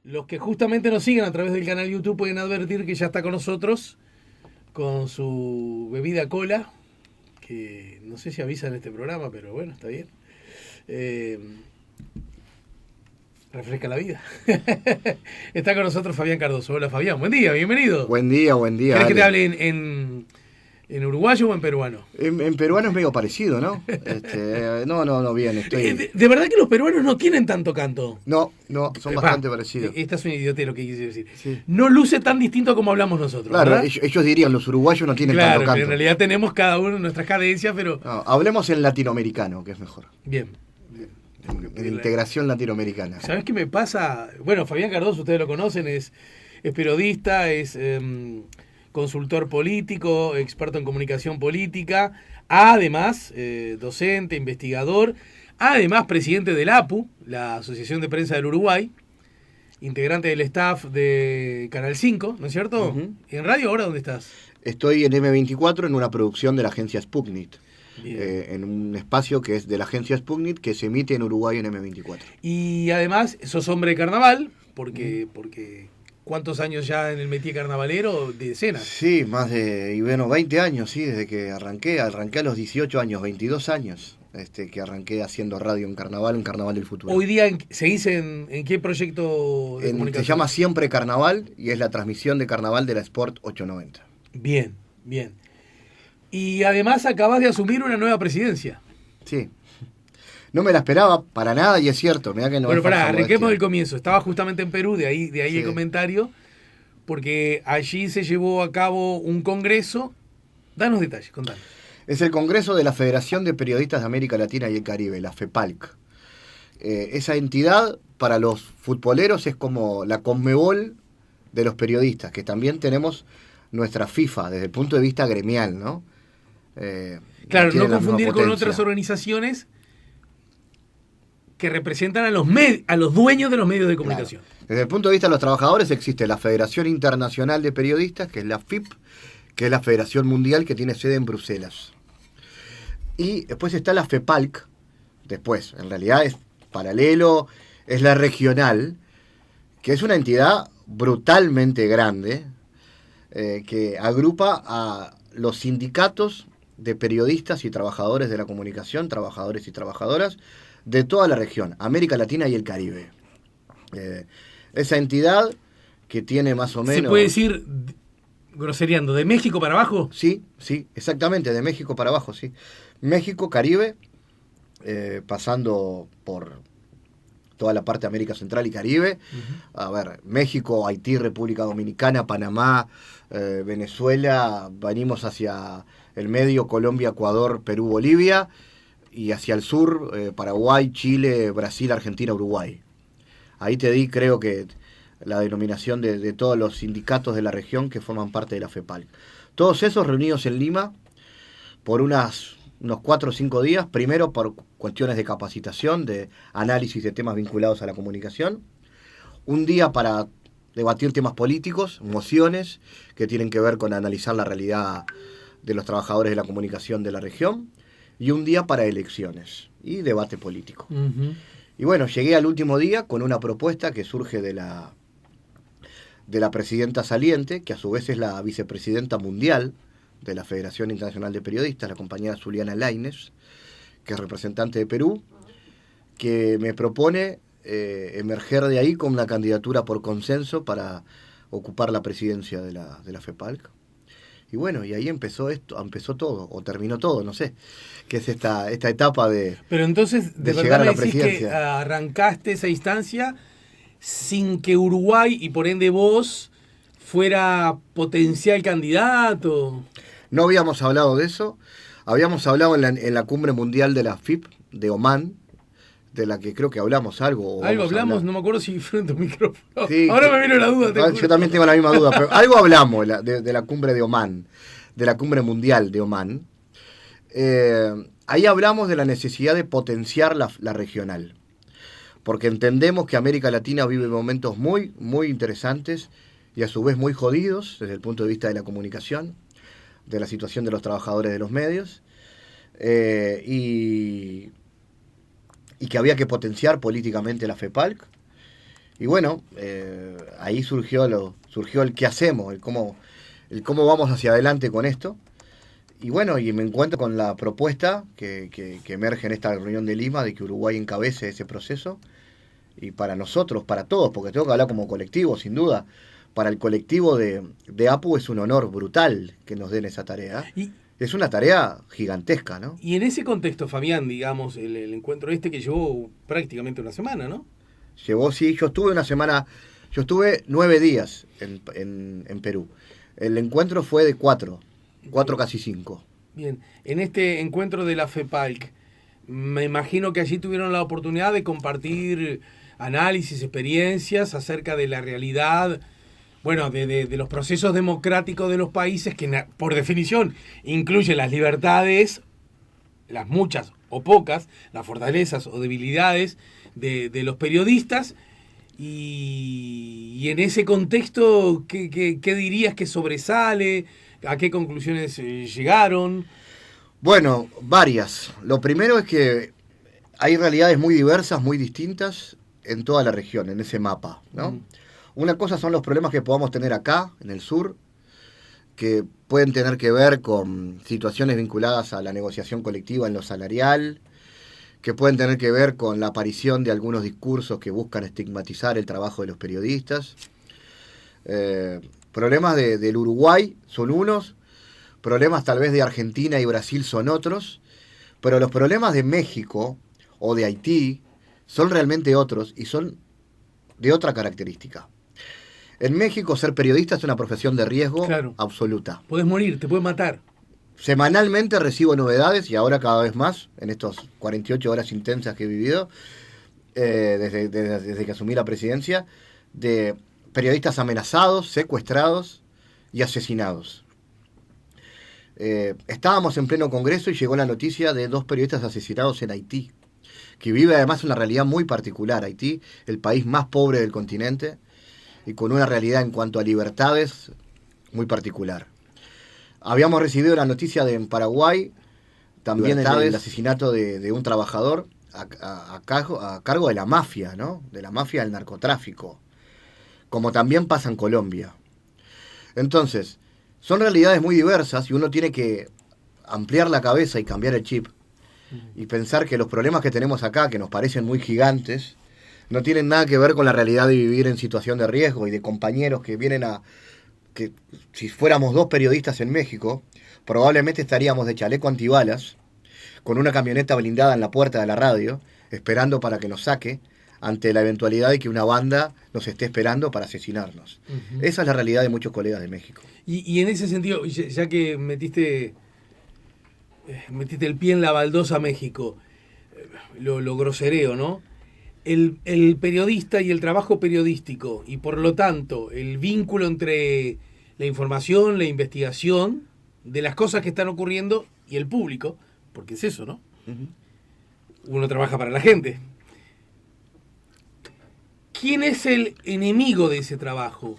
Los que justamente nos siguen a través del canal YouTube pueden advertir que ya está con nosotros con su bebida cola, que no sé si avisa en este programa, pero bueno, está bien. Eh, refresca la vida. Está con nosotros Fabián Cardoso. Hola Fabián, buen día, bienvenido. Buen día, ¿Querés que te Ale. hable en uruguayo o en peruano? En peruano es medio parecido, ¿no? No, bien, estoy... De verdad que los peruanos no tienen tanto canto. No, son bastante parecidos. Esta es una idiotez lo que quise decir. Sí. No luce tan distinto como hablamos nosotros, Claro, ¿verdad? ellos dirían, los uruguayos no tienen Claro, tanto pero canto. en realidad tenemos cada uno nuestras cadencias, pero... No, hablemos en latinoamericano, que es mejor. Bien. En integración latinoamericana. ¿Sabés qué me pasa? Bueno, Fabián Cardoso, ustedes lo conocen, es periodista, es consultor político, experto en comunicación política, además docente, investigador, además presidente del APU, la Asociación de Prensa del Uruguay, integrante del staff de Canal 5, ¿no es cierto? Ujú. ¿En radio ahora dónde estás? Estoy en M24 en una producción de la agencia Sputnik. Bien. En un espacio que es de la agencia Sputnik que se emite en Uruguay en M24. Y además sos hombre de carnaval, porque ¿cuántos años ya en el métier carnavalero? Decenas. Sí, más de, y bueno, 20 años, sí, desde que arranqué a los 18 años, 22 años, que arranqué haciendo radio en Carnaval del Futuro. Hoy día, ¿seguís en qué proyecto de comunicación? Se llama Siempre Carnaval y es la transmisión de Carnaval de la Sport 890. Bien, bien. Y además acabás de asumir una nueva presidencia. Sí. No me la esperaba para nada y es cierto. Mirá que no Bueno, es falsa pará, arranquemos modestia. del comienzo. Estaba justamente en Perú, de ahí Sí. el comentario, porque allí se llevó a cabo un congreso. Danos detalles, contanos. Es el Congreso de la Federación de Periodistas de América Latina y el Caribe, la FEPALC. Esa entidad para los futboleros es como la Conmebol de los periodistas, que también tenemos nuestra FIFA desde el punto de vista gremial, ¿no? Claro, tiene no la confundir misma con potencia. otras organizaciones que representan a los dueños de los medios de comunicación. Claro. Desde el punto de vista de los trabajadores existe la Federación Internacional de Periodistas, que es la FIP, que es la Federación Mundial que tiene sede en Bruselas. Y después está la FEPALC, después, en realidad es paralelo, es la regional, que es una entidad brutalmente grande, que agrupa a los sindicatos de periodistas y trabajadores de la comunicación, trabajadores y trabajadoras, de toda la región, América Latina y el Caribe. Esa entidad que tiene más o menos... ¿Se puede decir, groseriando, de México para abajo? Sí, exactamente, de México para abajo, sí. México, Caribe, pasando por toda la parte de América Central y Caribe. Uh-huh. A ver, México, Haití, República Dominicana, Panamá, Venezuela, venimos hacia el medio, Colombia, Ecuador, Perú, Bolivia, y hacia el sur, Paraguay, Chile, Brasil, Argentina, Uruguay. Ahí te di, creo que, la denominación de todos los sindicatos de la región que forman parte de la FEPALC. Todos esos reunidos en Lima por unos 4 o 5 días, primero por cuestiones de capacitación, de análisis de temas vinculados a la comunicación, un día para debatir temas políticos, mociones que tienen que ver con analizar la realidad de los trabajadores de la comunicación de la región, y un día para elecciones y debate político. Uh-huh. Y bueno, llegué al último día con una propuesta que surge de la presidenta saliente, que a su vez es la vicepresidenta mundial de la Federación Internacional de Periodistas, la compañera Zuliana Lainez, que es representante de Perú, que me propone emerger de ahí con una candidatura por consenso para ocupar la presidencia de la FEPALC. Y bueno, y ahí empezó todo, o terminó todo, no sé, que es esta etapa de Pero entonces, de llegar a la verdad me decís presidencia. Que arrancaste esa instancia sin que Uruguay, y por ende vos, fuera potencial candidato. No habíamos hablado de eso. Habíamos hablado en la cumbre mundial de la FIP de Omán, de la que creo que hablamos algo. Algo hablamos, no me acuerdo si frente a un micrófono. Sí, ahora me vino la duda. Yo también tengo la misma duda, pero algo hablamos de la cumbre de Omán, de la cumbre mundial de Omán. Ahí hablamos de la necesidad de potenciar la regional, porque entendemos que América Latina vive momentos muy, muy interesantes y a su vez muy jodidos desde el punto de vista de la comunicación, de la situación de los trabajadores de los medios, y que había que potenciar políticamente la FEPALC, Y bueno, ahí surgió el qué hacemos, el cómo vamos hacia adelante con esto. Y bueno, y me encuentro con la propuesta que emerge en esta reunión de Lima de que Uruguay encabece ese proceso. Y para nosotros, para todos, porque tengo que hablar como colectivo, sin duda, para el colectivo de APU es un honor brutal que nos den esa tarea. Es una tarea gigantesca, ¿no? Y en ese contexto, Fabián, digamos, el encuentro que llevó prácticamente una semana, ¿no? Llevó, sí, yo estuve 9 días en Perú. El encuentro fue de 4 casi 5. Bien, en este encuentro de la FEPALC, me imagino que allí tuvieron la oportunidad de compartir análisis, experiencias acerca de la realidad, bueno, de los procesos democráticos de los países que por definición incluyen las libertades, las muchas o pocas, las fortalezas o debilidades de los periodistas. Y en ese contexto, ¿qué dirías que sobresale? ¿A qué conclusiones llegaron? Bueno, varias. Lo primero es que hay realidades muy diversas, muy distintas en toda la región, en ese mapa, ¿no? Una cosa son los problemas que podamos tener acá, en el sur, que pueden tener que ver con situaciones vinculadas a la negociación colectiva en lo salarial, que pueden tener que ver con la aparición de algunos discursos que buscan estigmatizar el trabajo de los periodistas. Problemas del Uruguay son unos, problemas tal vez de Argentina y Brasil son otros, pero los problemas de México o de Haití son realmente otros y son de otra característica. En México ser periodista es una profesión de riesgo absoluta. Podés morir, te pueden matar. Semanalmente recibo novedades, y ahora cada vez más, en estos 48 horas intensas que he vivido, desde que asumí la presidencia, de periodistas amenazados, secuestrados y asesinados. Estábamos en pleno congreso y llegó la noticia de 2 periodistas asesinados en Haití, que vive además una realidad muy particular. Haití, el país más pobre del continente, y con una realidad en cuanto a libertades muy particular. Habíamos recibido la noticia en Paraguay, también el asesinato de un trabajador a cargo de la mafia, ¿no? De la mafia del narcotráfico, como también pasa en Colombia. Entonces, son realidades muy diversas y uno tiene que ampliar la cabeza y cambiar el chip y pensar que los problemas que tenemos acá, que nos parecen muy gigantes, no tienen nada que ver con la realidad de vivir en situación de riesgo y de compañeros que vienen que si fuéramos 2 periodistas en México, probablemente estaríamos de chaleco antibalas, con una camioneta blindada en la puerta de la radio, esperando para que nos saque, ante la eventualidad de que una banda nos esté esperando para asesinarnos. Esa es la realidad de muchos colegas de México. Y en ese sentido, ya que metiste el pie en la baldosa a México, lo grosereo, ¿no? El periodista y el trabajo periodístico, y por lo tanto el vínculo entre la información, la investigación de las cosas que están ocurriendo y el público, porque es eso, ¿no? Uno trabaja para la gente. ¿Quién es el enemigo de ese trabajo?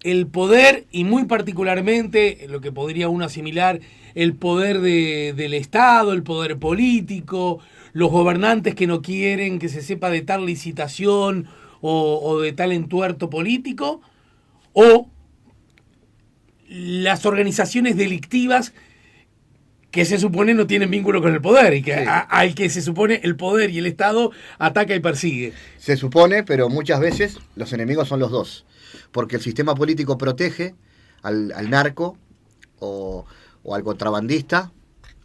El poder, y muy particularmente lo que podría uno asimilar, el poder del Estado, el poder político, los gobernantes que no quieren que se sepa de tal licitación o de tal entuerto político, o las organizaciones delictivas que se supone no tienen vínculo con el poder y que al que se supone el poder y el Estado ataca y persigue. Se supone, pero muchas veces los enemigos son los dos, porque el sistema político protege al narco o al contrabandista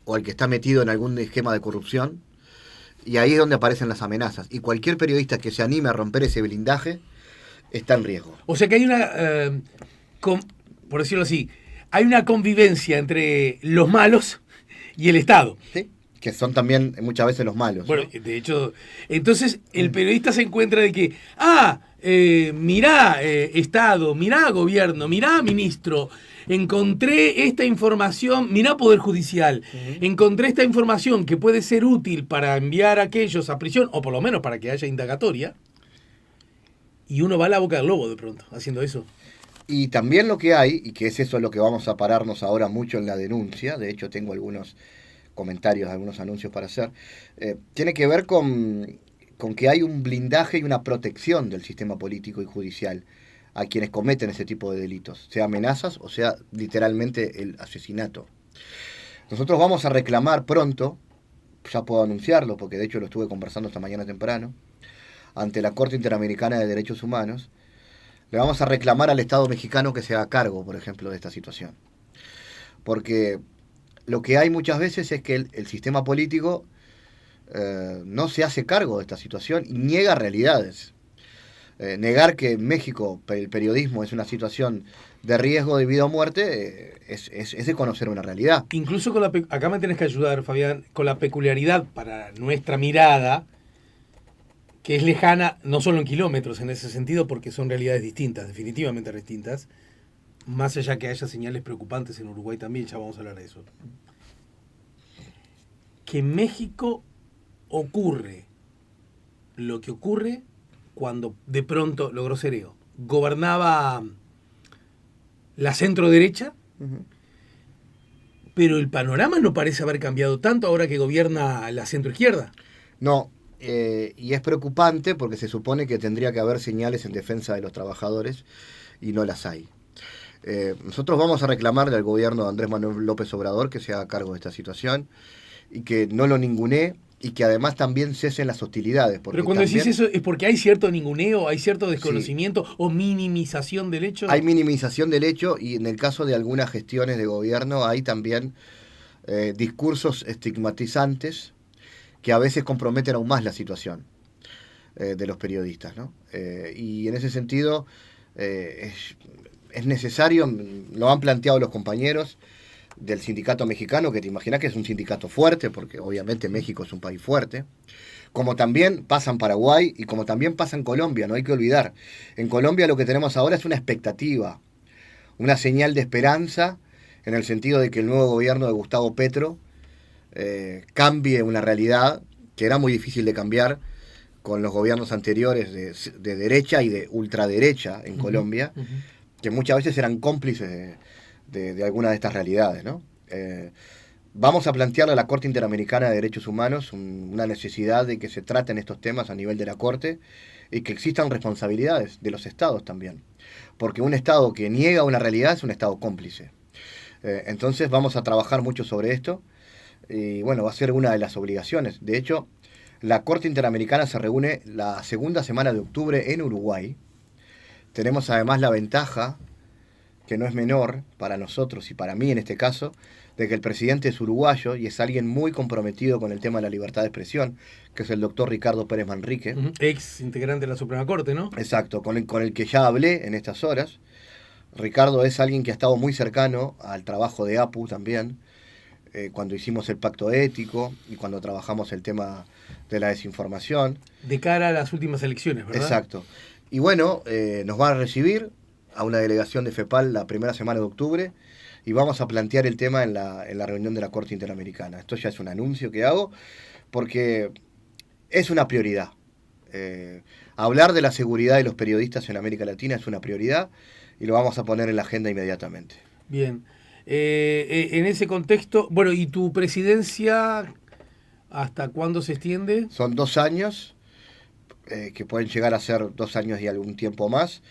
o al que está metido en algún esquema de corrupción, y ahí es donde aparecen las amenazas, y cualquier periodista que se anime a romper ese blindaje está en riesgo. O sea que hay una, por decirlo así, hay una convivencia entre los malos y el Estado. Sí, que son también muchas veces los malos. Bueno, ¿no? De hecho, entonces el periodista se encuentra de que, mirá Estado, mirá gobierno, mirá ministro, encontré esta información, mirá Poder Judicial, encontré esta información que puede ser útil para enviar a aquellos a prisión, o por lo menos para que haya indagatoria, y uno va a la boca del lobo de pronto, haciendo eso. Y también lo que hay, y que es eso lo que vamos a pararnos ahora mucho en la denuncia, de hecho tengo algunos comentarios, algunos anuncios para hacer, tiene que ver con con que hay un blindaje y una protección del sistema político y judicial a quienes cometen ese tipo de delitos, sea amenazas o sea literalmente el asesinato. Nosotros vamos a reclamar pronto, ya puedo anunciarlo porque de hecho lo estuve conversando esta mañana temprano, ante la Corte Interamericana de Derechos Humanos, le vamos a reclamar al Estado mexicano que se haga cargo, por ejemplo, de esta situación. Porque lo que hay muchas veces es que el sistema político no se hace cargo de esta situación y niega realidades. Negar que en México el periodismo es una situación de riesgo de vida o muerte es de conocer una realidad. Incluso acá me tenés que ayudar, Fabián, con la peculiaridad para nuestra mirada, que es lejana no solo en kilómetros en ese sentido, porque son realidades distintas, definitivamente distintas, más allá que haya señales preocupantes en Uruguay también, ya vamos a hablar de eso. Que en México ocurre lo que ocurre cuando de pronto, lo grosereo, gobernaba la centro derecha, pero el panorama no parece haber cambiado tanto ahora que gobierna la centro izquierda. No, y es preocupante porque se supone que tendría que haber señales en defensa de los trabajadores y no las hay. Nosotros vamos a reclamarle al gobierno de Andrés Manuel López Obrador que se haga cargo de esta situación y que no lo ningunee y que además también cesen las hostilidades. Pero cuando decís eso, ¿es porque hay cierto ninguneo, hay cierto desconocimiento o minimización del hecho? Hay minimización del hecho y en el caso de algunas gestiones de gobierno hay también discursos estigmatizantes que a veces comprometen aún más la situación de los periodistas, ¿no? Y en ese sentido es necesario, lo han planteado los compañeros del sindicato mexicano, que te imaginas que es un sindicato fuerte, porque obviamente México es un país fuerte, como también pasa en Paraguay y como también pasa en Colombia, no hay que olvidar. En Colombia lo que tenemos ahora es una expectativa, una señal de esperanza, en el sentido de que el nuevo gobierno de Gustavo Petro cambie una realidad que era muy difícil de cambiar con los gobiernos anteriores de derecha y de ultraderecha en Colombia, que muchas veces eran cómplices de algunas de estas realidades, ¿no? Vamos a plantearle a la Corte Interamericana de Derechos Humanos una necesidad de que se traten estos temas a nivel de la Corte y que existan responsabilidades de los estados también. Porque un estado que niega una realidad es un estado cómplice. Entonces vamos a trabajar mucho sobre esto y bueno, va a ser una de las obligaciones. De hecho, la Corte Interamericana se reúne la segunda semana de octubre en Uruguay. Tenemos además la ventaja, que no es menor para nosotros y para mí en este caso, de que el presidente es uruguayo y es alguien muy comprometido con el tema de la libertad de expresión, que es el doctor Ricardo Pérez Manrique. Ex integrante de la Suprema Corte, ¿no? Exacto, con el que ya hablé en estas horas. Ricardo es alguien que ha estado muy cercano al trabajo de APU también, cuando hicimos el pacto ético y cuando trabajamos el tema de la desinformación. De cara a las últimas elecciones, ¿verdad? Exacto. Y bueno, nos van a recibir a una delegación de FEPAL la primera semana de octubre y vamos a plantear el tema en la reunión de la Corte Interamericana. Esto ya es un anuncio que hago porque es una prioridad. Hablar de la seguridad de los periodistas en América Latina es una prioridad y lo vamos a poner en la agenda inmediatamente. Bien. En ese contexto, bueno, ¿y tu presidencia hasta cuándo se extiende? Son 2 años, que pueden llegar a ser 2 años y algún tiempo más.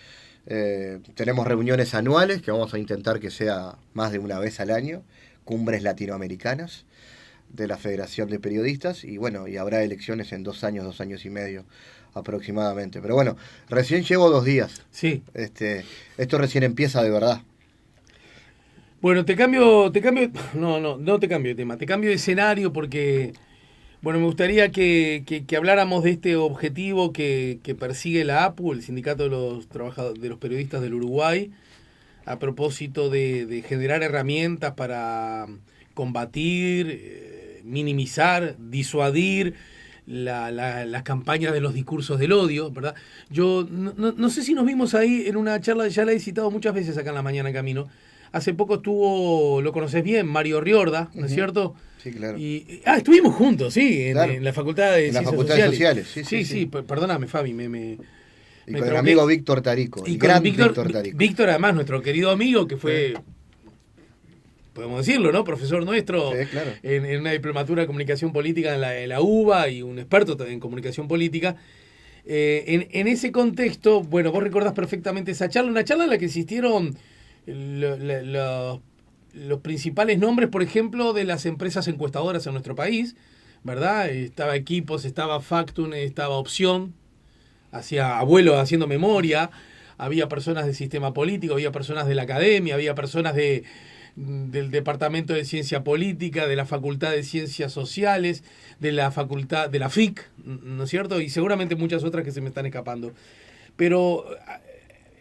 Tenemos reuniones anuales que vamos a intentar que sea más de una vez al año, cumbres latinoamericanas de la Federación de Periodistas y bueno, y habrá elecciones en 2 años, 2 años y medio aproximadamente. Pero bueno, recién llevo 2 días. Sí. Esto recién empieza de verdad. Bueno, no te cambio de tema, te cambio de escenario porque, bueno, me gustaría que habláramos de este objetivo que persigue la APU, el Sindicato de los Periodistas del Uruguay, a propósito de generar herramientas para combatir, minimizar, disuadir las campañas de los discursos del odio, ¿verdad? Yo no sé si nos vimos ahí en una charla, ya la he citado muchas veces acá en La Mañana Camino. Hace poco estuvo, lo conoces bien, Mario Riorda, ¿no es cierto? Sí, claro. Estuvimos juntos, sí, claro. en la Facultad de Ciencias Sociales. Sí, perdóname, Fabi, y con el amigo Víctor Tarico, Víctor Tarico. Víctor, además, nuestro querido amigo, que fue podemos decirlo, ¿no? Profesor nuestro, Sí, claro. en una diplomatura de comunicación política en la UBA y un experto en comunicación política. En ese contexto, bueno, vos recordás perfectamente esa charla, una charla en la que existieron los principales nombres, por ejemplo, de las empresas encuestadoras en nuestro país, ¿verdad? Estaba Equipos, estaba Factum, estaba Opción, hacía Abuelo haciendo memoria, había personas del sistema político, había personas de la academia, había personas del Departamento de Ciencia Política, de la Facultad de Ciencias Sociales, de la Facultad, de la FIC, ¿no es cierto? Y seguramente muchas otras que se me están escapando. Pero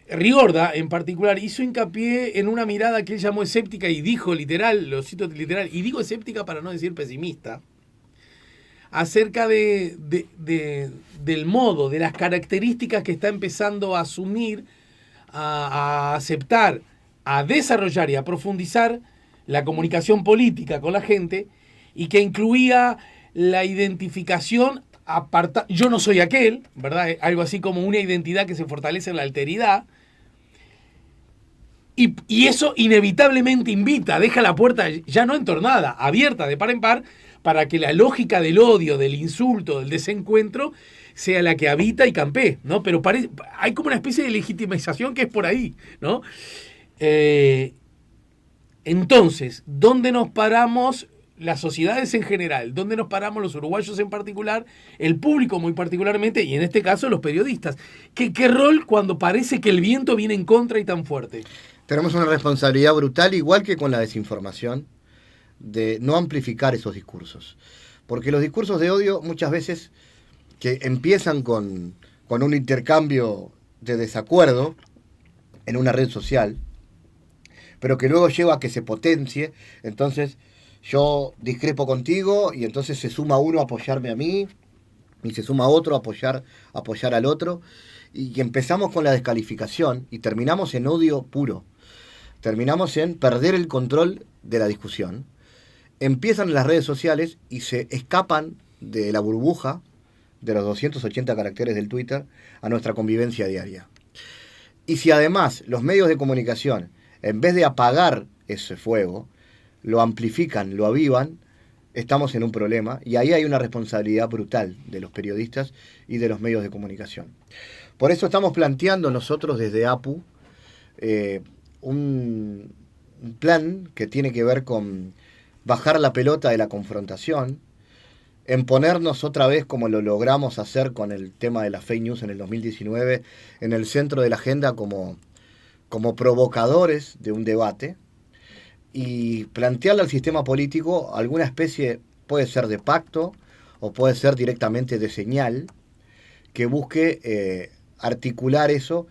Rigorda, en particular, hizo hincapié en una mirada que él llamó escéptica y dijo literal, lo cito literal, y digo escéptica para no decir pesimista, acerca del modo, de las características que está empezando a asumir, a aceptar, a desarrollar y a profundizar la comunicación política con la gente, y que incluía la identificación yo no soy aquel, ¿verdad? Algo así como una identidad que se fortalece en la alteridad, y eso inevitablemente deja la puerta ya no entornada, abierta de par en par, para que la lógica del odio, del insulto, del desencuentro, sea la que habita y campee, ¿no? Pero hay como una especie de legitimización que es por ahí, ¿no? Entonces, ¿dónde nos paramos las sociedades en general? ¿Dónde nos paramos los uruguayos en particular? El público muy particularmente, y en este caso los periodistas. ¿Qué rol cuando parece que el viento viene en contra y tan fuerte? Tenemos una responsabilidad brutal, igual que con la desinformación, de no amplificar esos discursos. Porque los discursos de odio muchas veces que empiezan con un intercambio de desacuerdo en una red social, pero que luego lleva a que se potencie. Entonces yo discrepo contigo y entonces se suma uno a apoyarme a mí y se suma otro a apoyar al otro, y empezamos con la descalificación y terminamos en odio puro. Terminamos en perder el control de la discusión. Empiezan las redes sociales y se escapan de la burbuja de los 280 caracteres del Twitter a nuestra convivencia diaria. Y si además los medios de comunicación, en vez de apagar ese fuego, lo amplifican, lo avivan, estamos en un problema, y ahí hay una responsabilidad brutal de los periodistas y de los medios de comunicación. Por eso estamos planteando nosotros desde APU un plan que tiene que ver con bajar la pelota de la confrontación, en ponernos otra vez, como lo logramos hacer con el tema de las fake news en el 2019, en el centro de la agenda como provocadores de un debate, y plantearle al sistema político alguna especie, puede ser de pacto o puede ser directamente de señal, que busque articular eso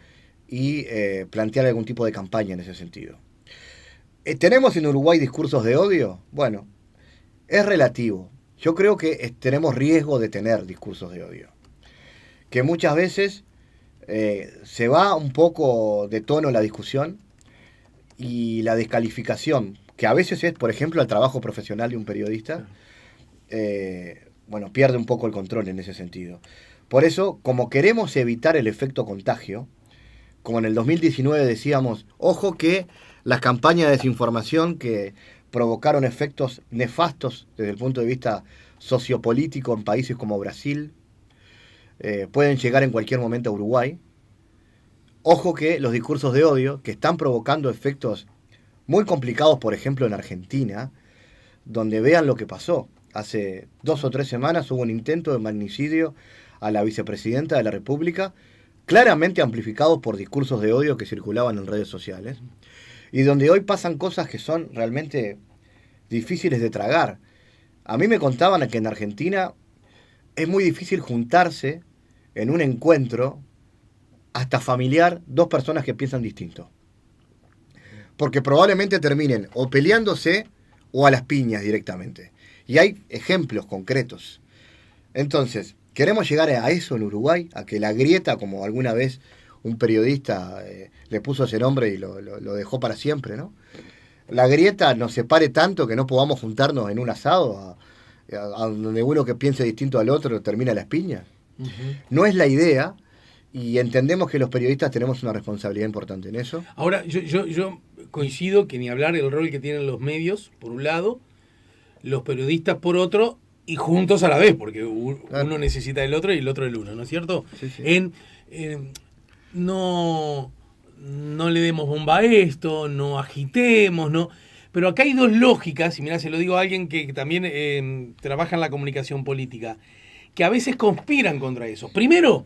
y plantear algún tipo de campaña en ese sentido. ¿Tenemos en Uruguay discursos de odio? Bueno, es relativo. Yo creo que tenemos riesgo de tener discursos de odio, que muchas veces se va un poco de tono la discusión y la descalificación, que a veces es, por ejemplo, el trabajo profesional de un periodista, pierde un poco el control en ese sentido. Por eso, como queremos evitar el efecto contagio, como en el 2019 decíamos, ojo que las campañas de desinformación que provocaron efectos nefastos desde el punto de vista sociopolítico en países como Brasil, pueden llegar en cualquier momento a Uruguay. Ojo que los discursos de odio, que están provocando efectos muy complicados, por ejemplo en Argentina, donde vean lo que pasó. Hace 2 o 3 semanas hubo un intento de magnicidio a la vicepresidenta de la República, claramente amplificados por discursos de odio que circulaban en redes sociales, y donde hoy pasan cosas que son realmente difíciles de tragar. A mí me contaban que en Argentina es muy difícil juntarse en un encuentro, hasta familiar, 2 personas que piensan distinto. Porque probablemente terminen o peleándose o a las piñas directamente. Y hay ejemplos concretos. Entonces, ¿queremos llegar a eso en Uruguay? A que la grieta, como alguna vez un periodista le puso ese nombre y lo dejó para siempre, ¿no? La grieta nos separe tanto que no podamos juntarnos en un asado a donde uno que piense distinto al otro termina las piñas. Uh-huh. No es la idea, Y entendemos que los periodistas tenemos una responsabilidad importante en eso. Ahora, yo coincido que ni hablar el rol que tienen los medios, por un lado, los periodistas por otro, y juntos a la vez, porque uno necesita del otro y el otro del uno, ¿no es cierto? Sí, sí. No le demos bomba a esto, no agitemos, no. Pero acá hay dos lógicas, y mirá, se lo digo a alguien que también trabaja en la comunicación política, que a veces conspiran contra eso. Primero,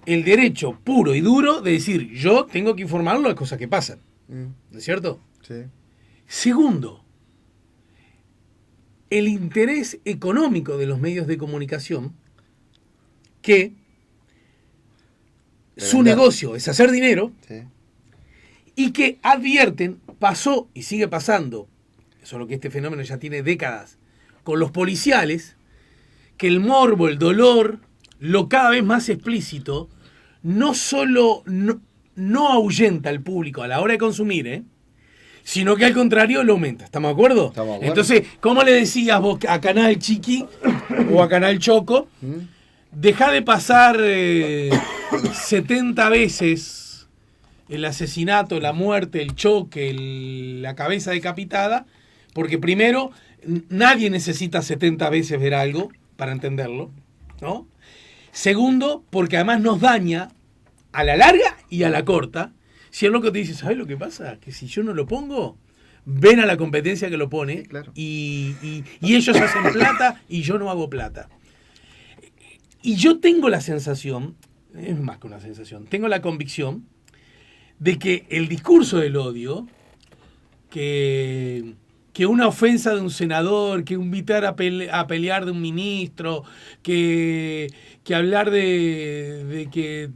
el derecho puro y duro de decir, yo tengo que informarlo de las cosas que pasan, ¿no es cierto? Sí. Segundo, el interés económico de los medios de comunicación, que su negocio es hacer dinero, Sí. y que advierten, pasó y sigue pasando, solo que este fenómeno ya tiene décadas, con los policiales, que el morbo, el dolor, lo cada vez más explícito, no solo no ahuyenta al público a la hora de consumir, sino que al contrario lo aumenta. ¿Estamos de acuerdo? Estamos de acuerdo. Entonces, ¿cómo le decías vos a Canal Chiqui o a Canal Choco? Dejá de pasar 70 veces el asesinato, la muerte, el choque, la cabeza decapitada, porque primero, nadie necesita 70 veces ver algo para entenderlo, ¿no? Segundo, porque además nos daña a la larga y a la corta. Si es lo que te dice, ¿sabes lo que pasa? Que si yo no lo pongo, ven a la competencia que lo pone, Sí, claro. y ellos hacen plata y yo no hago plata. Y yo tengo la sensación, es más que una sensación, tengo la convicción de que el discurso del odio, que una ofensa de un senador, que invitar a pelear de un ministro, que hablar de que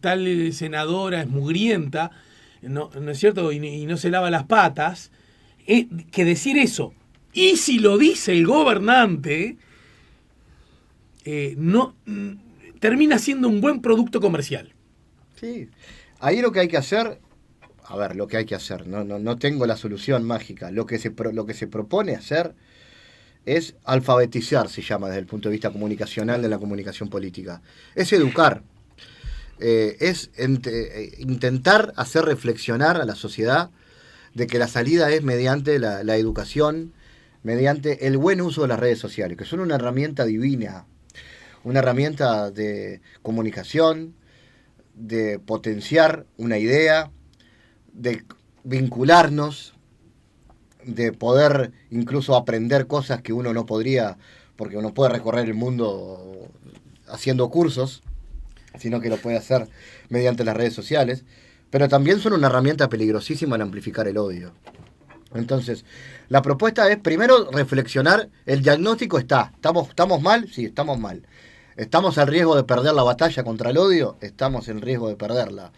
tal senadora es mugrienta, ¿no es cierto? Y no se lava las patas, que decir eso, y si lo dice el gobernante, termina siendo un buen producto comercial. Sí. Ahí lo que hay que hacer, lo que hay que hacer, no tengo la solución mágica. Lo que se propone hacer es alfabetizar, se llama desde el punto de vista comunicacional de la comunicación política. Es educar, es intentar hacer reflexionar a la sociedad de que la salida es mediante la educación, mediante el buen uso de las redes sociales, que son una herramienta divina, una herramienta de comunicación, de potenciar una idea, de vincularnos, de poder incluso aprender cosas que uno no podría, porque uno puede recorrer el mundo haciendo cursos, sino que lo puede hacer mediante las redes sociales, pero también son una herramienta peligrosísima al amplificar el odio. Entonces, la propuesta es primero reflexionar, el diagnóstico ¿estamos mal? Sí, estamos mal. ¿Estamos al riesgo de perder la batalla contra el odio? Estamos en riesgo de perderla.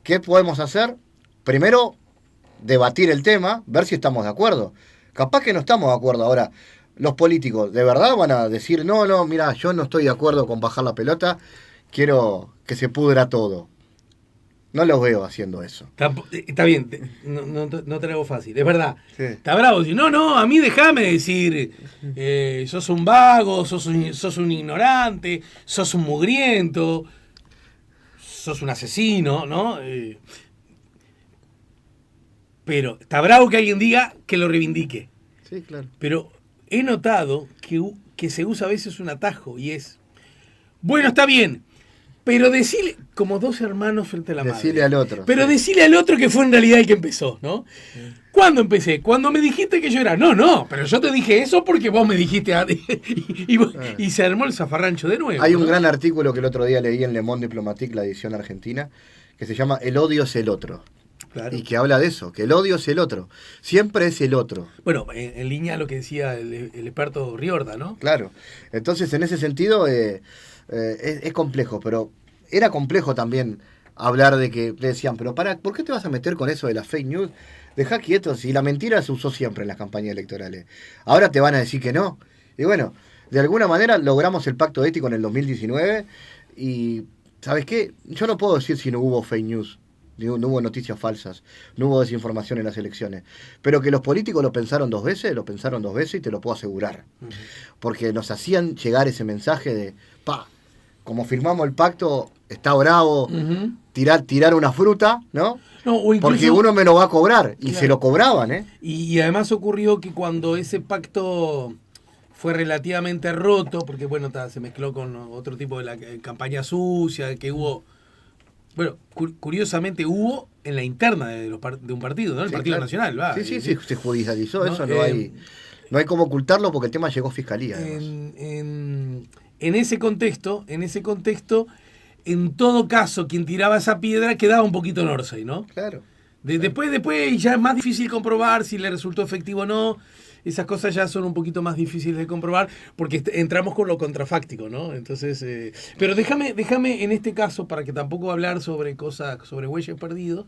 ¿Qué podemos hacer? Primero, debatir el tema, ver si estamos de acuerdo. Capaz que no estamos de acuerdo. Ahora, los políticos, ¿de verdad van a decir, no, mira, yo no estoy de acuerdo con bajar la pelota, quiero que se pudra todo? No los veo haciendo eso. Está bien, no te lo hago fácil, es verdad. Sí. Está bravo, si no, a mí déjame decir, sos un vago, sos un ignorante, sos un mugriento, sos un asesino, ¿no? Pero está bravo que alguien diga que lo reivindique. Sí, claro. Pero he notado que se usa a veces un atajo y es, bueno, está bien, pero decile, como dos hermanos frente a la madre. Decile al otro. Pero decile al otro que fue en realidad el que empezó, ¿no? Sí. ¿Cuándo empecé? Cuando me dijiste que yo era. No, pero yo te dije eso porque vos me dijiste y se armó el zafarrancho de nuevo. Hay un gran artículo que el otro día leí en Le Monde Diplomatique, la edición argentina, que se llama El odio es el otro. Claro. Y que habla de eso, que el odio es el otro. Siempre es el otro. Bueno, en línea a lo que decía el experto Riorda, ¿no? Claro. Entonces, en ese sentido, es complejo, pero era complejo también hablar de que le decían, pero ¿por qué te vas a meter con eso de la fake news? Dejá quieto, si la mentira se usó siempre en las campañas electorales. Ahora te van a decir que no. Y bueno, de alguna manera logramos el pacto ético en el 2019 y, ¿sabes qué? Yo no puedo decir si no hubo fake news. No hubo noticias falsas, no hubo desinformación en las elecciones. Pero que los políticos lo pensaron dos veces y te lo puedo asegurar. Porque nos hacían llegar ese mensaje de, como firmamos el pacto, está bravo, tirar una fruta, ¿no? No, o incluso, porque uno me lo va a cobrar, y claro, se lo cobraban, ¿eh? Y además ocurrió que cuando ese pacto fue relativamente roto, porque bueno, se mezcló con otro tipo de la campaña sucia que hubo, bueno, curiosamente hubo en la interna de un partido, ¿no? El Sí, Partido claro. Nacional, ¿va? Sí, se judicializó, ¿no? eso no hay cómo ocultarlo porque el tema llegó a fiscalía, además. En ese contexto, en todo caso, quien tiraba esa piedra quedaba un poquito en Orsay, ¿no? Claro. Después ya es más difícil comprobar si le resultó efectivo o no. Esas cosas ya son un poquito más difíciles de comprobar porque entramos con lo contrafáctico, ¿no? Entonces, pero déjame en este caso, para que tampoco hablar sobre bueyes perdidos,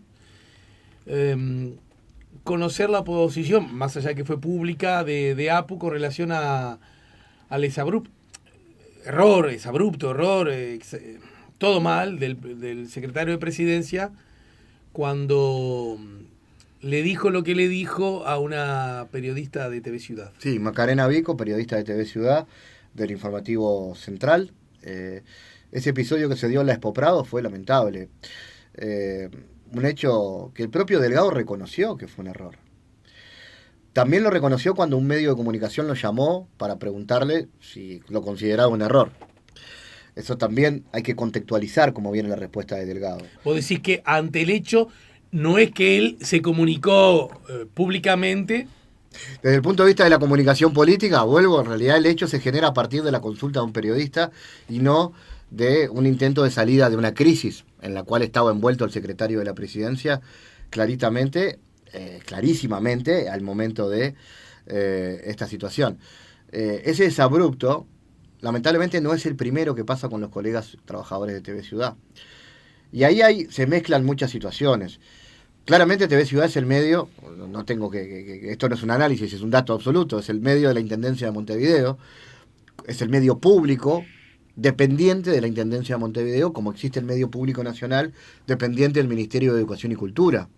conocer la posición, más allá de que fue pública, de APU con relación al exabrupto error, todo mal del secretario de Presidencia cuando le dijo lo que le dijo a una periodista de TV Ciudad. Sí, Macarena Vico, periodista de TV Ciudad, del Informativo Central. Ese episodio que se dio en la Expo Prado fue lamentable. Un hecho que el propio Delgado reconoció que fue un error. También lo reconoció cuando un medio de comunicación lo llamó para preguntarle si lo consideraba un error. Eso también hay que contextualizar cómo viene la respuesta de Delgado. Vos decís que ante el hecho no es que él se comunicó públicamente. Desde el punto de vista de la comunicación política, en realidad el hecho se genera a partir de la consulta de un periodista y no de un intento de salida de una crisis en la cual estaba envuelto el secretario de la Presidencia clarísimamente al momento de esta situación. Ese exabrupto, lamentablemente, no es el primero que pasa con los colegas trabajadores de TV Ciudad. Y ahí se mezclan muchas situaciones. Claramente TV Ciudad es el medio, no tengo esto no es un análisis, es un dato absoluto, es el medio de la Intendencia de Montevideo, es el medio público dependiente de la Intendencia de Montevideo, como existe el medio público nacional dependiente del Ministerio de Educación y Cultura,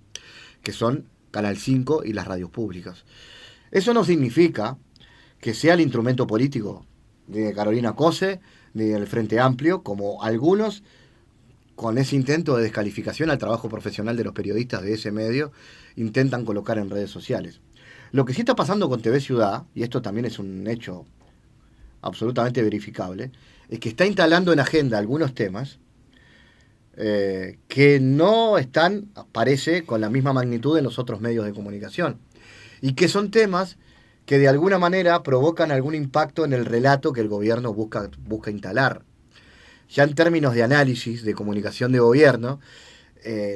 que son Canal 5 y las radios públicas. Eso no significa que sea el instrumento político de Carolina Cose, ni del Frente Amplio, como algunos con ese intento de descalificación al trabajo profesional de los periodistas de ese medio intentan colocar en redes sociales. Lo que sí está pasando con TV Ciudad, y esto también es un hecho absolutamente verificable, es que está instalando en agenda algunos temas que no están, parece, con la misma magnitud en los otros medios de comunicación. Y que son temas que de alguna manera provocan algún impacto en el relato que el gobierno busca instalar. Ya en términos de análisis de comunicación de gobierno,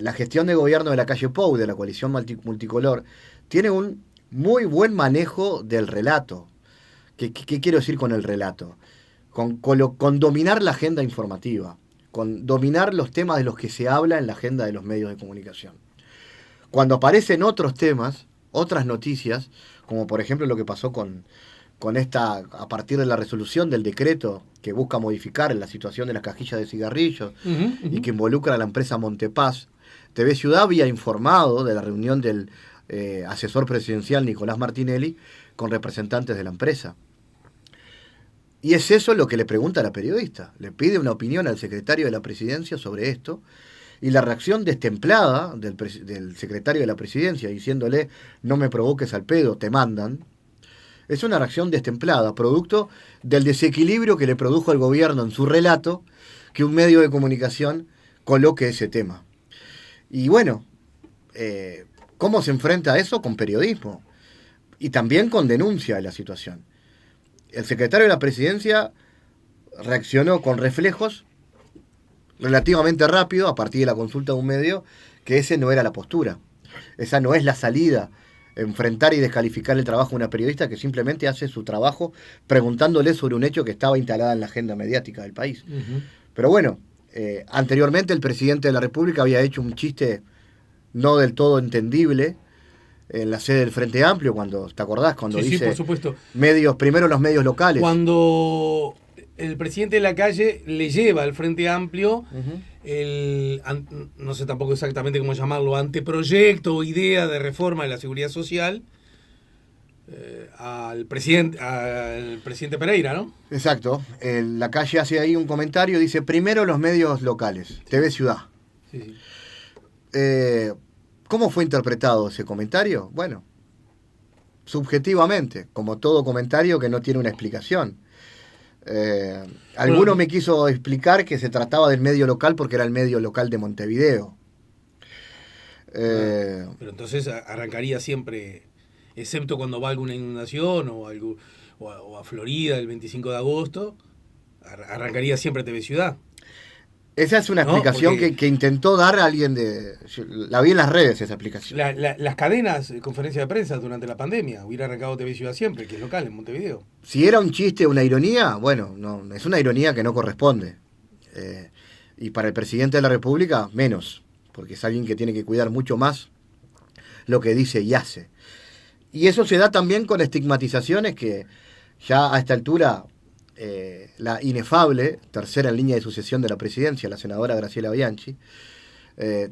la gestión de gobierno de la calle Pou, de la coalición multicolor, tiene un muy buen manejo del relato. ¿Qué quiero decir con el relato? Con dominar la agenda informativa, con dominar los temas de los que se habla en la agenda de los medios de comunicación. Cuando aparecen otros temas, otras noticias, como por ejemplo lo que pasó con a partir de la resolución del decreto que busca modificar la situación de las cajillas de cigarrillos y que involucra a la empresa Montepaz, TV Ciudad había informado de la reunión del asesor presidencial Nicolás Martinelli con representantes de la empresa. Y es eso lo que le pregunta a la periodista. Le pide una opinión al secretario de la Presidencia sobre esto. Y la reacción destemplada del secretario de la Presidencia, diciéndole, no me provoques al pedo, te mandan, es una reacción destemplada, producto del desequilibrio que le produjo al gobierno en su relato que un medio de comunicación coloque ese tema. Y bueno, ¿cómo se enfrenta a eso? Con periodismo. Y también con denuncia de la situación. El secretario de la Presidencia reaccionó con reflejos relativamente rápido a partir de la consulta de un medio, que ese no era la postura. Esa no es la salida, enfrentar y descalificar el trabajo de una periodista que simplemente hace su trabajo preguntándole sobre un hecho que estaba instalado en la agenda mediática del país. Pero bueno, anteriormente el presidente de la República había hecho un chiste no del todo entendible en la sede del Frente Amplio, ¿te acordás? Cuando dice, sí, por supuesto. Primero los medios locales. Cuando el presidente de la calle le lleva al Frente Amplio no sé tampoco exactamente cómo llamarlo, anteproyecto o idea de reforma de la seguridad social, al presidente Pereira, ¿no? Exacto. La Calle hace ahí un comentario, dice, primero los medios locales, TV Ciudad. Sí. ¿Cómo fue interpretado ese comentario? Bueno, subjetivamente, como todo comentario que no tiene una explicación. Alguno me quiso explicar que se trataba del medio local porque era el medio local de Montevideo. Pero entonces arrancaría siempre, excepto cuando va alguna inundación o a Florida el 25 de agosto, arrancaría siempre TV Ciudad. Esa es una explicación que intentó dar a alguien de... La vi en las redes esa explicación. Las cadenas, conferencias de prensa durante la pandemia, hubiera arrancado TV Ciudad siempre, que es local en Montevideo. Si era un chiste, una ironía, bueno, no, es una ironía que no corresponde. Y para el presidente de la República, menos, porque es alguien que tiene que cuidar mucho más lo que dice y hace. Y eso se da también con estigmatizaciones que ya a esta altura... la inefable tercera en línea de sucesión de la presidencia, la senadora Graciela Bianchi,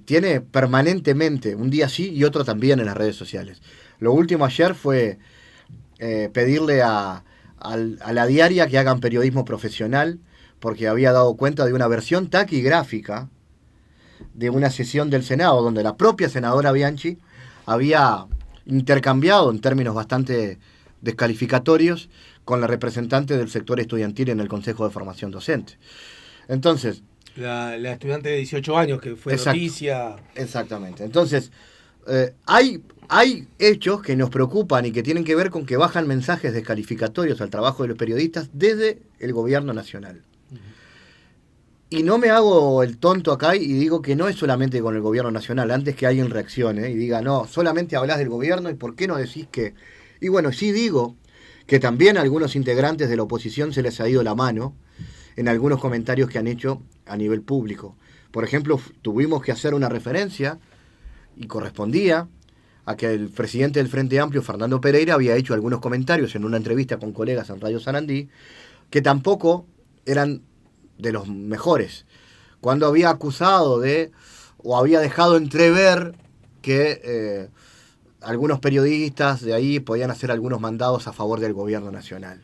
tiene permanentemente, un día sí y otro también en las redes sociales. Lo último ayer fue pedirle a la diaria que hagan periodismo profesional, porque había dado cuenta de una versión taquigráfica de una sesión del Senado, donde la propia senadora Bianchi había intercambiado en términos bastante descalificatorios con la representante del sector estudiantil en el Consejo de Formación Docente. Entonces... La estudiante de 18 años que fue noticia... Exactamente. Entonces, hay hechos que nos preocupan y que tienen que ver con que bajan mensajes descalificatorios al trabajo de los periodistas desde el gobierno nacional. Y no me hago el tonto acá y digo que no es solamente con el gobierno nacional, antes que alguien reaccione y diga, no, solamente hablas del gobierno y ¿por qué no decís que...? Y bueno, sí digo que también a algunos integrantes de la oposición se les ha ido la mano en algunos comentarios que han hecho a nivel público. Por ejemplo, tuvimos que hacer una referencia, y correspondía, a que el presidente del Frente Amplio, Fernando Pereira, había hecho algunos comentarios en una entrevista con colegas en Radio Sarandí, que tampoco eran de los mejores, cuando había acusado de, o había dejado entrever que... algunos periodistas de ahí podían hacer algunos mandados a favor del gobierno nacional.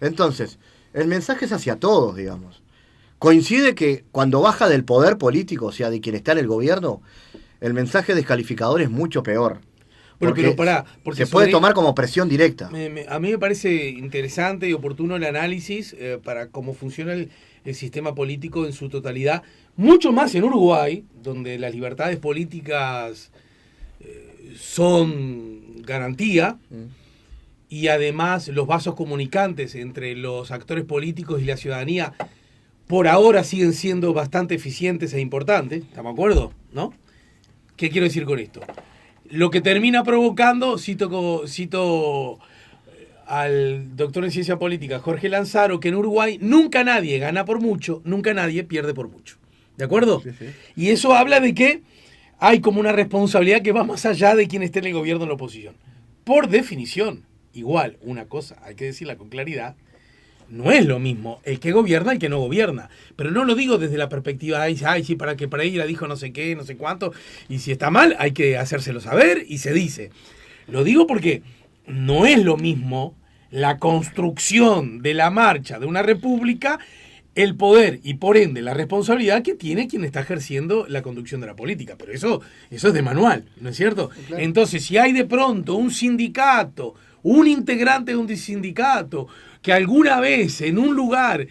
Entonces, el mensaje es hacia todos, digamos. Coincide que cuando baja del poder político, o sea, de quien está en el gobierno, el mensaje descalificador es mucho peor. Bueno, pero porque se puede tomar como presión directa. A mí me parece interesante y oportuno el análisis para cómo funciona el sistema político en su totalidad, mucho más en Uruguay, donde las libertades políticas... son garantía y además los vasos comunicantes entre los actores políticos y la ciudadanía por ahora siguen siendo bastante eficientes e importantes, ¿estamos de acuerdo? ¿No? ¿Qué quiero decir con esto? Lo que termina provocando, cito al doctor en ciencia política Jorge Lanzaro, que en Uruguay nunca nadie gana por mucho, nunca nadie pierde por mucho, ¿de acuerdo? Sí, sí. Y eso habla de que hay como una responsabilidad que va más allá de quien esté en el gobierno o en la oposición. Por definición, igual, una cosa, hay que decirla con claridad, no es lo mismo el que gobierna y el que no gobierna. Pero no lo digo desde la perspectiva, sí, para que Pereira dijo no sé qué, no sé cuánto, y si está mal hay que hacérselo saber y se dice. Lo digo porque no es lo mismo la construcción de la marcha de una república, el poder y por ende la responsabilidad que tiene quien está ejerciendo la conducción de la política. Pero eso es de manual, ¿no es cierto? Claro. Entonces, si hay de pronto un sindicato, un integrante de un sindicato, que alguna vez en un lugar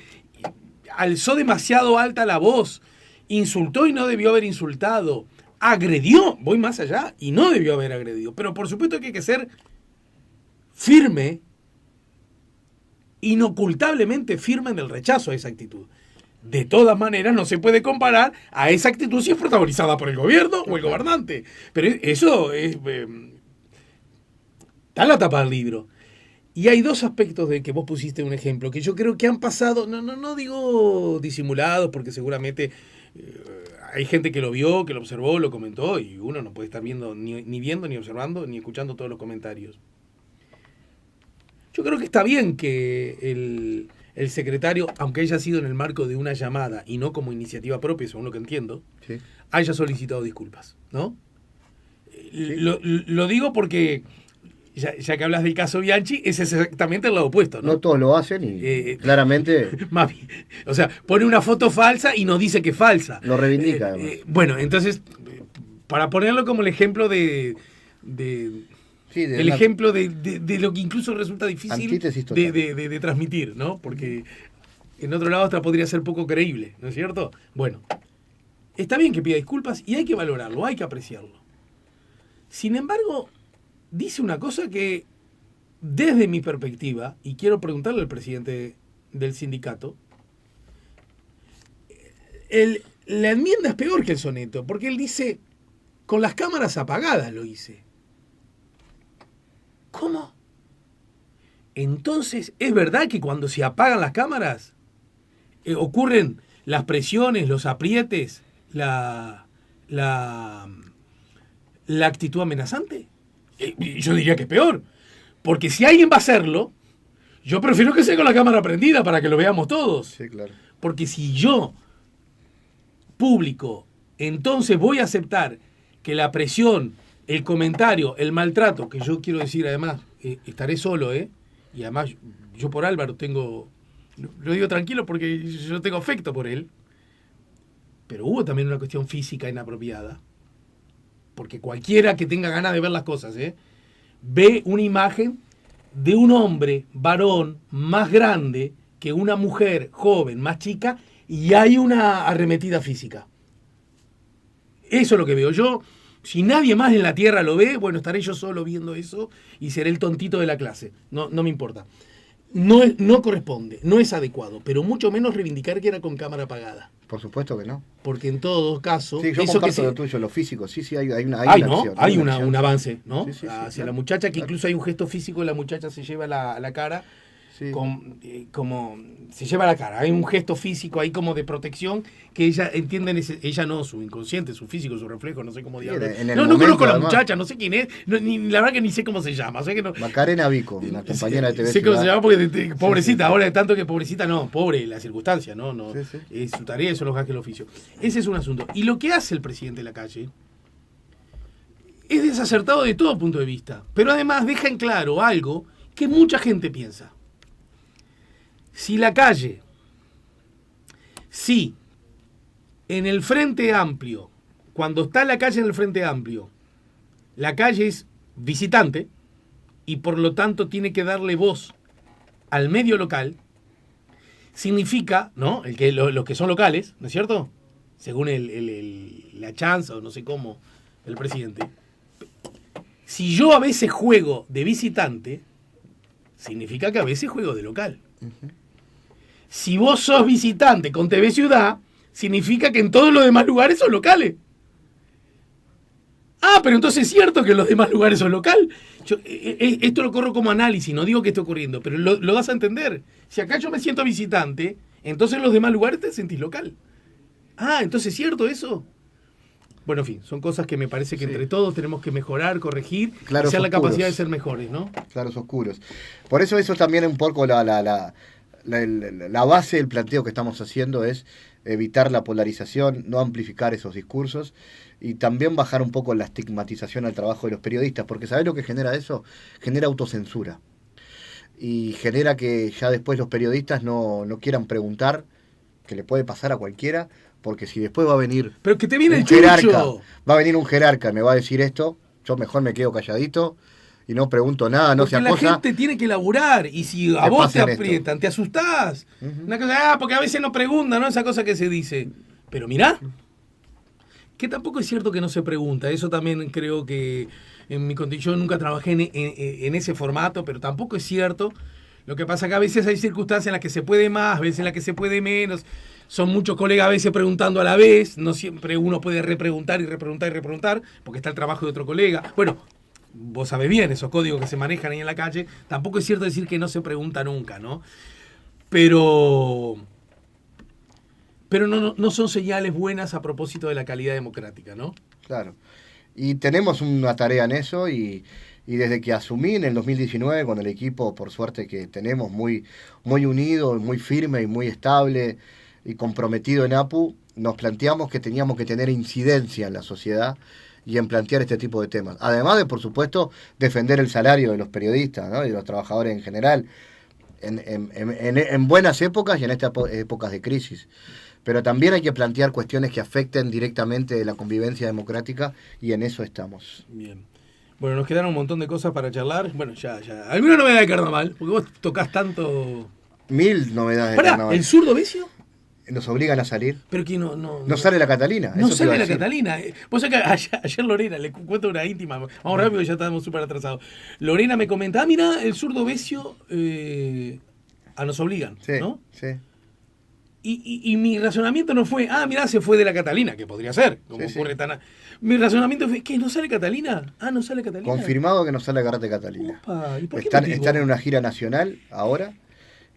alzó demasiado alta la voz, insultó y no debió haber insultado, agredió, voy más allá, y no debió haber agredido. Pero por supuesto que hay que ser firme, inocultablemente firme en el rechazo a esa actitud. De todas maneras, no se puede comparar a esa actitud si es protagonizada por el gobierno o el gobernante. Pero eso es... está en la tapa del libro. Y hay dos aspectos de que vos pusiste un ejemplo, que yo creo que han pasado, no digo disimulados, porque seguramente hay gente que lo vio, que lo observó, lo comentó, y uno no puede estar viendo, ni viendo, ni observando, ni escuchando todos los comentarios. Yo creo que está bien que el secretario, aunque haya sido en el marco de una llamada y no como iniciativa propia, según lo que entiendo, sí, haya solicitado disculpas, ¿no? Sí. Lo digo porque ya que hablas del caso Bianchi, ese es exactamente el lado opuesto, ¿no? No todos lo hacen y claramente Más bien, o sea, pone una foto falsa y nos dice que es falsa. lo reivindica. Además. Bueno, entonces, para ponerlo como el ejemplo de ejemplo de lo que incluso resulta difícil de transmitir, ¿no? Porque en otro lado hasta podría ser poco creíble, ¿no es cierto? Bueno, está bien que pida disculpas y hay que valorarlo, hay que apreciarlo. Sin embargo, dice una cosa que, desde mi perspectiva, y quiero preguntarle al presidente del sindicato, la enmienda es peor que el soneto, porque él dice, con las cámaras apagadas lo hice. ¿Cómo? Entonces, ¿es verdad que cuando se apagan las cámaras ocurren las presiones, los aprietes, la actitud amenazante? Yo diría que es peor. Porque si alguien va a hacerlo, yo prefiero que sea con la cámara prendida para que lo veamos todos. Sí, claro. Porque si yo, público, entonces voy a aceptar que la presión, el comentario, el maltrato, que yo quiero decir además, estaré solo, y además yo por Álvaro tengo, lo digo tranquilo porque yo tengo afecto por él, pero hubo también una cuestión física inapropiada, porque cualquiera que tenga ganas de ver las cosas, ve una imagen de un hombre, varón, más grande que una mujer joven, más chica, y hay una arremetida física. Eso es lo que veo yo. Si nadie más en la tierra lo ve, bueno, estaré yo solo viendo eso y seré el tontito de la clase. No me importa. No corresponde, no es adecuado, pero mucho menos reivindicar que era con cámara apagada. Por supuesto que no. Porque en todo caso... Sí, yo eso comparto que lo tuyo, lo físico. Sí, hay una ¿no? acción. Hay un avance, ¿no? Sí, hacia claro. la muchacha, que incluso hay un gesto físico, la muchacha se lleva la cara, Sí. como se lleva la cara. Hay un gesto físico ahí como de protección que ella entiende, ella no, su inconsciente, su físico, su reflejo, no sé cómo diablos. No conozco a la además, muchacha, no sé quién es, la verdad que ni sé cómo se llama. O sea que no, Macarena Vico, una compañera de TV sé cómo se llama porque pobrecita, sí. Ahora de tanto que pobrecita, no, pobre la circunstancia, no. Sí. Es su tarea, eso es lo que hace el oficio. Ese es un asunto. Y lo que hace el presidente de la calle es desacertado de todo punto de vista, pero además deja en claro algo que mucha gente piensa. Si la calle, si en el Frente Amplio, cuando está la calle en el Frente Amplio, la calle es visitante y por lo tanto tiene que darle voz al medio local, significa, ¿no? Los que son locales, ¿no es cierto? Según la chanza o no sé cómo, el presidente. Si yo a veces juego de visitante, significa que a veces juego de local. Uh-huh. Si vos sos visitante con TV Ciudad, significa que en todos los demás lugares son locales. Ah, pero entonces es cierto que en los demás lugares son local. Esto lo corro como análisis, no digo que esté ocurriendo, pero lo das a entender. Si acá yo me siento visitante, entonces en los demás lugares te sentís local. Ah, entonces es cierto eso. Bueno, en fin, son cosas que me parece que entre todos tenemos que mejorar, corregir, y ser la capacidad de ser mejores, ¿no? Claros oscuros. Por eso también un poco la base del planteo que estamos haciendo es evitar la polarización, no amplificar esos discursos y también bajar un poco la estigmatización al trabajo de los periodistas, porque ¿sabés lo que genera eso? Genera autocensura y genera que ya después los periodistas no quieran preguntar, que le puede pasar a cualquiera, porque si después va a venir pero que te viene un el jerarca, chucho. va a venir un jerarca y me va a decir esto, yo mejor me quedo calladito y no pregunto nada, no sea cosa. Porque la gente tiene que laburar y si a vos te aprietan, esto te asustás. Uh-huh. Una cosa, porque a veces no preguntan, ¿no? Esa cosa que se dice. Pero mirá, que tampoco es cierto que no se pregunta. Eso también creo que en mi condición nunca trabajé en ese formato, pero tampoco es cierto. Lo que pasa es que a veces hay circunstancias en las que se puede más, a veces en las que se puede menos. Son muchos colegas a veces preguntando a la vez. No siempre uno puede repreguntar, porque está el trabajo de otro colega. Bueno, vos sabés bien esos códigos que se manejan ahí en la calle. Tampoco es cierto decir que no se pregunta nunca, ¿no? Pero no son señales buenas a propósito de la calidad democrática, ¿no? Claro. Y tenemos una tarea en eso y desde que asumí en el 2019 con el equipo, por suerte que tenemos muy unido, muy firme y muy estable y comprometido en APU, nos planteamos que teníamos que tener incidencia en la sociedad y en plantear este tipo de temas. Además de, por supuesto, defender el salario de los periodistas, ¿no? Y de los trabajadores en general, en buenas épocas y en estas épocas de crisis. Pero también hay que plantear cuestiones que afecten directamente la convivencia democrática y en eso estamos. Bien. Bueno, nos quedaron un montón de cosas para charlar. Bueno, ya. ¿Alguna novedad de carnaval? Porque vos tocás tanto... 1000 novedades de Pará, carnaval. ¿el zurdo Becio? Nos obligan a salir. Pero que no sale la Catalina. No eso te iba sale a la decir. Catalina. Vos sabés que ayer Lorena, le cuento una íntima. Vamos rápido, ya estamos súper atrasados. Lorena me comentaba, mira, el zurdo Becio nos obligan, Sí, ¿no? sí. Y mi razonamiento no fue, mirá, se fue de la Catalina, que podría ser, como Sí, ocurre tan... Mi razonamiento fue, ¿qué? ¿No sale Catalina? No sale Catalina. Confirmado que no sale Garate Catalina. Opa, ¿y por qué Están motivo? en una gira nacional ahora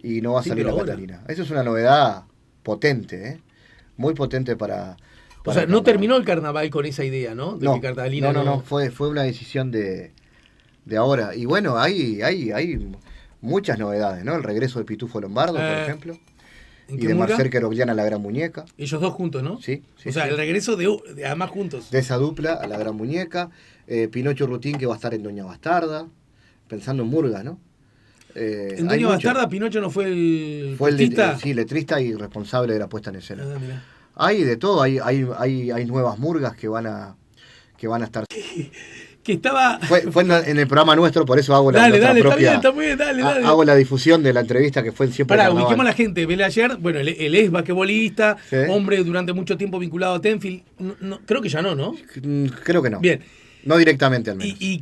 y no va a Sí, salir la pero ahora. Catalina. Eso es una novedad potente, ¿eh? Muy potente para O sea, el no carnaval. terminó el carnaval con esa idea, ¿no? De que Catalina no. Fue una decisión de ahora. Y bueno, hay muchas novedades, ¿no? El regreso de Pitufo Lombardo, por ejemplo. ¿En Y qué de murga? Marcel Querogliana a la Gran Muñeca. Ellos dos juntos, ¿no? Sí. O sea, sí. el regreso de además juntos. De esa dupla a la Gran Muñeca. Pinocho Rutín, que va a estar en Doña Bastarda. Pensando en Murga, ¿no? En hay Doña mucho. Bastarda, Pinocho no fue el Fue el puestista? sí, letrista y responsable de la puesta en escena. Mirá. Hay de todo, hay nuevas murgas que van a estar. Que estaba... Fue en el programa nuestro, por eso hago la Dale, nuestra propia. está muy bien, dale. Hago la difusión de la entrevista que fue en Siempre Pará, Carnaval. ubiquemos a la gente. Vele ayer, bueno, él es basquetbolista, Sí. hombre durante mucho tiempo vinculado a Tenfield. Creo que ya no. Creo que no. Bien. No directamente al menos. Y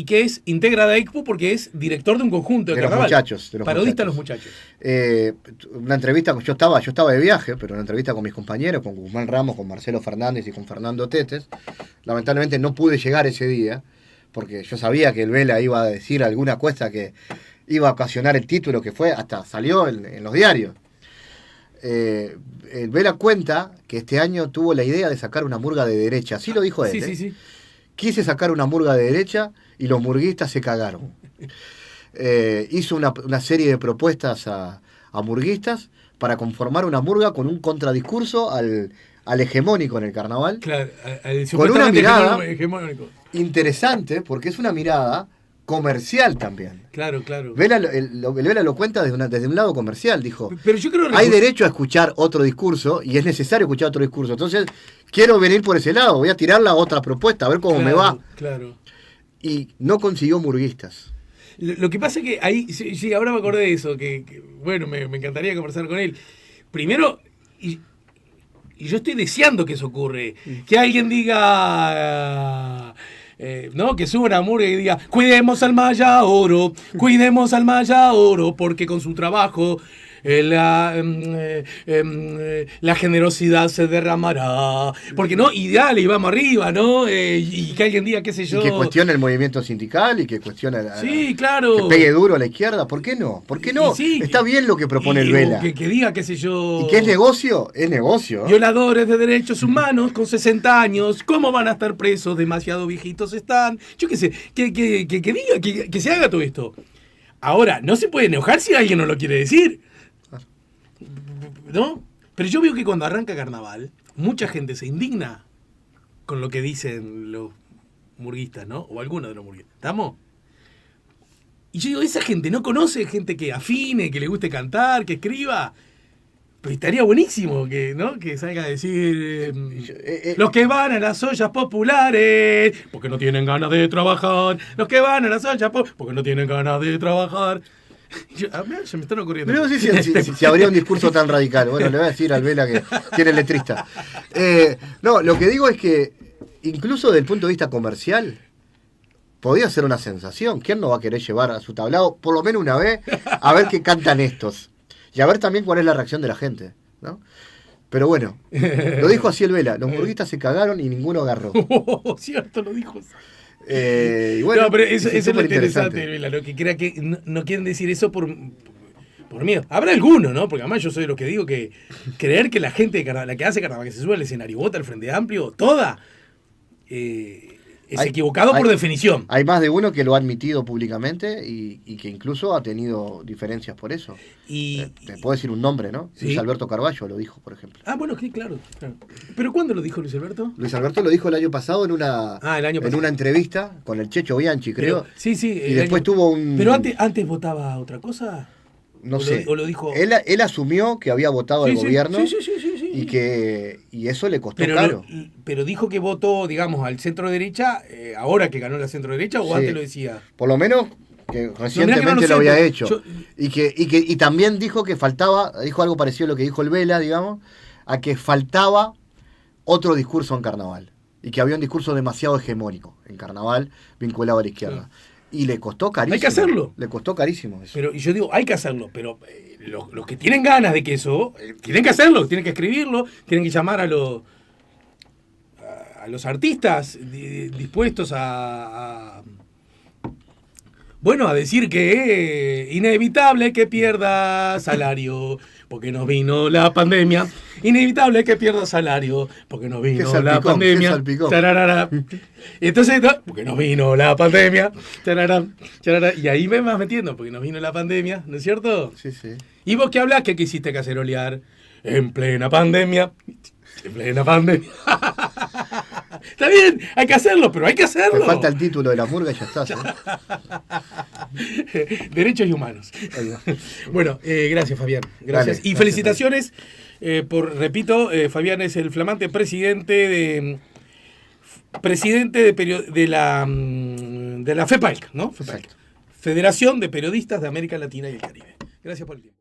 que integra a Expo porque es director de un conjunto de De los carnaval. muchachos, Parodista a los muchachos. Una entrevista, yo estaba de viaje, pero una entrevista con mis compañeros, con Guzmán Ramos, con Marcelo Fernández y con Fernando Tetes. Lamentablemente no pude llegar ese día, porque yo sabía que el Vela iba a decir alguna cuesta que iba a ocasionar el título que fue, hasta salió en los diarios. El Vela cuenta que este año tuvo la idea de sacar una murga de derecha, así lo dijo él. Sí. Quise sacar una murga de derecha y los murguistas se cagaron. Hizo una serie de propuestas a murguistas para conformar una murga con un contradiscurso al hegemónico en el carnaval. Claro, Con una mirada hegemónico. interesante, porque es una mirada comercial también. Claro. Vela, el Vela lo cuenta desde un lado comercial, dijo. Pero yo creo Hay derecho a escuchar otro discurso y es necesario escuchar otro discurso. Entonces, quiero venir por ese lado, voy a tirar la otra propuesta, a ver cómo me va. Claro. Y no consiguió murguistas. Lo que pasa es que ahí, sí, ahora me acordé de eso, que bueno, me encantaría conversar con él. Primero, y yo estoy deseando que eso ocurre, que alguien diga... ¿no? Que suba una murga y diga, cuidemos al Maya Oro, porque con su trabajo la generosidad se derramará. Porque no, y dale, y vamos arriba, ¿no? Y que alguien diga, qué sé yo. Y que cuestione el movimiento sindical y que cuestione sí, claro. que pegue duro a la izquierda. ¿Por qué no? ¿Por qué no? Sí, está bien lo que propone el o Vela. Que diga, qué sé yo. ¿Y qué es negocio? Es negocio. Violadores de derechos humanos con 60 años, ¿cómo van a estar presos? Demasiado viejitos están. Yo qué sé, que diga, que se haga todo esto. Ahora, no se puede enojar si alguien no lo quiere decir. ¿No? Pero yo veo que cuando arranca carnaval, mucha gente se indigna con lo que dicen los murguistas, ¿no? O algunos de los murguistas. ¿Estamos? Y yo digo, esa gente no conoce gente que afine, que le guste cantar, que escriba. Pero estaría buenísimo que, ¿no? Que salga a decir los que van a las ollas populares porque no tienen ganas de trabajar. Los que van a las ollas porque no tienen ganas de trabajar. A mí se me están ocurriendo. Pero no sé si habría un discurso tan radical. Bueno, le voy a decir al Vela que tiene letrista. No, lo que digo es que incluso desde el punto de vista comercial podría ser una sensación. ¿Quién no va a querer llevar a su tablado por lo menos una vez a ver qué cantan estos? Y a ver también cuál es la reacción de la gente, ¿no? Pero bueno, lo dijo así el Vela. Los murguistas se cagaron y ninguno agarró. Cierto, lo dijo. Y bueno, no, pero eso es lo súper interesante, Vela, lo que crea que no quieren decir eso por miedo. Habrá alguno, ¿no? Porque además yo soy de los que digo que creer que la gente de carnaval, la que hace carnaval, que se sube al escenario, vota al Frente Amplio, toda, es equivocado por definición. Hay más de uno que lo ha admitido públicamente y que incluso ha tenido diferencias por eso. Te puedo decir un nombre, ¿no? ¿Sí? Luis Alberto Carballo lo dijo, por ejemplo. Ah, bueno, sí, claro. ¿Pero cuándo lo dijo Luis Alberto? Luis Alberto lo dijo el año pasado en una entrevista con el Checho Bianchi, creo. Pero, sí, y después tuvo un... ¿Pero antes votaba otra cosa? No sé. ¿O lo dijo? Él asumió que había votado al gobierno sí. y eso le costó caro. Pero dijo que votó, digamos, al centro derecha, ahora que ganó la centro derecha, o antes lo decía. Por lo menos que recientemente lo había hecho. Y también dijo que faltaba, dijo algo parecido a lo que dijo el Vela, digamos, a que faltaba otro discurso en Carnaval. Y que había un discurso demasiado hegemónico en Carnaval vinculado a la izquierda. Sí. Y le costó carísimo. Hay que hacerlo. Le costó carísimo eso. Pero, y yo digo, hay que hacerlo, pero los que tienen ganas de que eso, tienen que hacerlo, tienen que escribirlo, tienen que llamar a los artistas dispuestos a decir que es inevitable que pierda salario porque nos vino la pandemia. Inevitable que pierda salario porque nos vino la pandemia. Entonces, porque nos vino la pandemia. Y ahí me vas metiendo, porque nos vino la pandemia, ¿no es cierto? Sí, sí. ¿Y vos qué hablás? ¿Qué quisiste cacerolear? En plena pandemia. En plena pandemia. Está bien, hay que hacerlo, pero hay que hacerlo. Te falta el título de la murga y ya estás. Derechos y humanos. Bueno, gracias, Fabián. Gracias. Dale, y felicitaciones repito, Fabián es el flamante presidente de la FEPALC, ¿no? FEPALC. Federación de Periodistas de América Latina y el Caribe. Gracias por el tiempo.